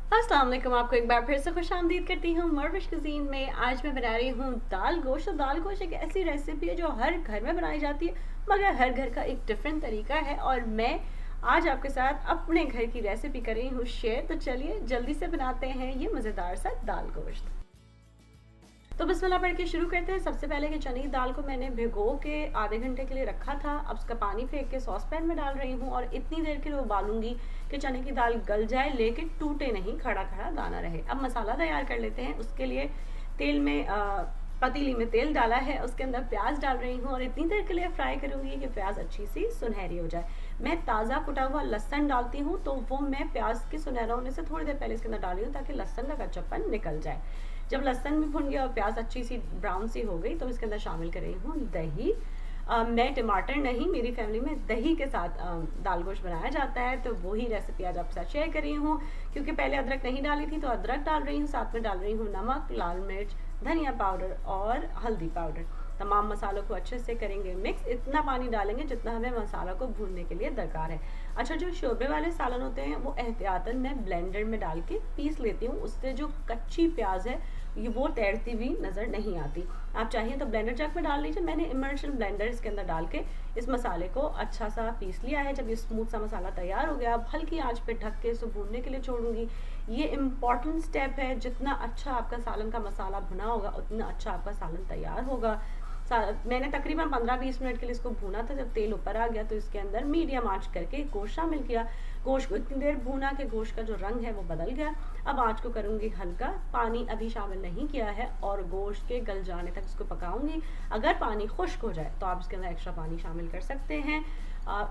अस्सलाम वालेकुम। आपको एक बार फिर से खुशामदीद करती हूँ मरविश कुज़ीन में। आज मैं बना रही हूँ दाल गोश्त। तो दाल गोश्त एक ऐसी रेसिपी है जो हर घर में बनाई जाती है, मगर हर घर का एक डिफरेंट तरीका है और मैं आज आपके साथ अपने घर की रेसिपी कर रही हूँ शेयर। तो चलिए जल्दी से बनाते हैं ये मज़ेदार सा दाल गोश्त। तो बिस्मिल्लाह पढ़ के शुरू करते हैं। सबसे पहले कि चने की दाल को मैंने भिगो के आधे घंटे के लिए रखा था। अब उसका पानी फेंक के सॉस पैन में डाल रही हूँ और इतनी देर के लिए उबालूंगी कि चने की दाल गल जाए, लेकिन टूटे नहीं, खड़ा खड़ा दाना रहे। अब मसाला तैयार कर लेते हैं। उसके लिए तेल में पतीली में तेल डाला है, उसके अंदर प्याज डाल रही हूँ और इतनी देर के लिए फ्राई करूँगी कि प्याज अच्छी सी सुनहरी हो जाए। मैं ताज़ा कुटा हुआ लहसन डालती हूँ, तो वो मैं प्याज के सुनहरा होने से थोड़ी देर पहले इसके अंदर डाली हूँ ताकि लहसन का कच्चापन निकल जाए। जब लहसन भी भुन गया और प्याज अच्छी सी ब्राउन सी हो गई तो इसके अंदर शामिल कर रही हूँ दही। मैं टमाटर नहीं, मेरी फैमिली में दही के साथ दाल गोश्त बनाया जाता है, तो वही रेसिपी आज आपके साथ शेयर कर रही हूँ। क्योंकि पहले अदरक नहीं डाली थी तो अदरक डाल रही हूँ, साथ में डाल रही हूँ नमक, लाल मिर्च, धनिया पाउडर और हल्दी पाउडर। तमाम मसालों को अच्छे से करेंगे मिक्स। इतना पानी डालेंगे जितना हमें मसाला को भूनने के लिए दरकार है। अच्छा, जो शोरबे वाले सालन होते हैं वो एहतियातन मैं ब्लेंडर में डाल के पीस लेती हूँ, उससे जो कच्ची प्याज है ये वो तैरती हुई नज़र नहीं आती। आप चाहिए तो ब्लेंडर जग में डाल लीजिए। मैंने इमर्शन ब्लेंडर इसके अंदर डाल के इस मसाले को अच्छा सा पीस लिया है। जब ये स्मूथ सा मसाला तैयार हो गया, अब हल्की आंच पे ढक के इसको भूनने के लिए छोड़ूंगी। ये इम्पॉर्टेंट स्टेप है। जितना अच्छा आपका सालन का मसाला भुना होगा उतना अच्छा आपका सालन तैयार होगा। मैंने तकरीबन 15-20 मिनट के लिए इसको भूना था। जब तेल ऊपर आ गया तो इसके अंदर मीडियम आंच करके गोश्त शामिल किया। गोश्त को इतनी देर भूना कि गोश्त का जो रंग है वो बदल गया। अब आंच को करूँगी हल्का, पानी अभी शामिल नहीं किया है और गोश्त के गल जाने तक इसको पकाऊंगी। अगर पानी खुश्क हो जाए तो आप इसके अंदर एक्स्ट्रा पानी शामिल कर सकते हैं।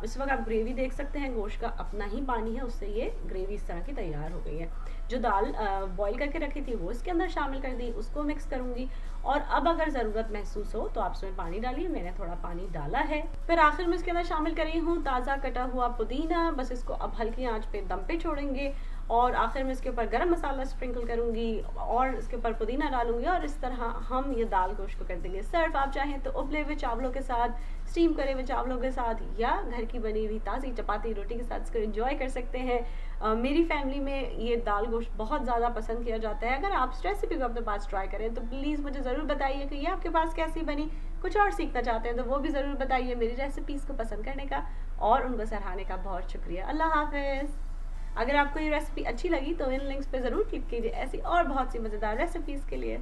इस वक्त आप ग्रेवी देख सकते हैं, गोश्त का अपना ही पानी है, उससे ये ग्रेवी इस तरह की तैयार हो गई है। जो दाल बॉईल करके रखी थी वो इसके अंदर शामिल कर दी, उसको मिक्स करूँगी। और अब अगर ज़रूरत महसूस हो तो आप इसमें पानी डालिए, मैंने थोड़ा पानी डाला है। फिर आखिर में इसके अंदर शामिल करी हूँ ताज़ा कटा हुआ पुदीना। बस इसको अब हल्की आंच पे दम पे छोड़ेंगे और आखिर में इसके ऊपर गरम मसाला स्प्रिंकल करूँगी और इसके ऊपर पुदीना डालूंगी और इस तरह हम ये दाल गोश्त को कर देंगे सर्व। आप चाहें तो उबले हुए चावलों के साथ, स्टीम करे हुए चावलों के साथ या घर की बनी हुई ताज़ी चपाती रोटी के साथ इसको एंजॉय कर सकते हैं। मेरी फैमिली में ये दाल गोश्त बहुत ज़्यादा पसंद किया जाता है। अगर आप इस रेसिपी को अपने पास ट्राई करें तो प्लीज़ मुझे ज़रूर बताइए कि ये आपके पास कैसी बनी। कुछ और सीखना चाहते हैं तो वो भी ज़रूर बताइए। मेरी रेसिपीज़ को पसंद करने का और उनको सराहने का बहुत शुक्रिया। अल्लाह हाफ़िज़। अगर आपको ये रेसिपी अच्छी लगी तो इन लिंक्स पे ज़रूर क्लिक कीजिए ऐसी और बहुत सी मज़ेदार रेसिपीज़ के लिए।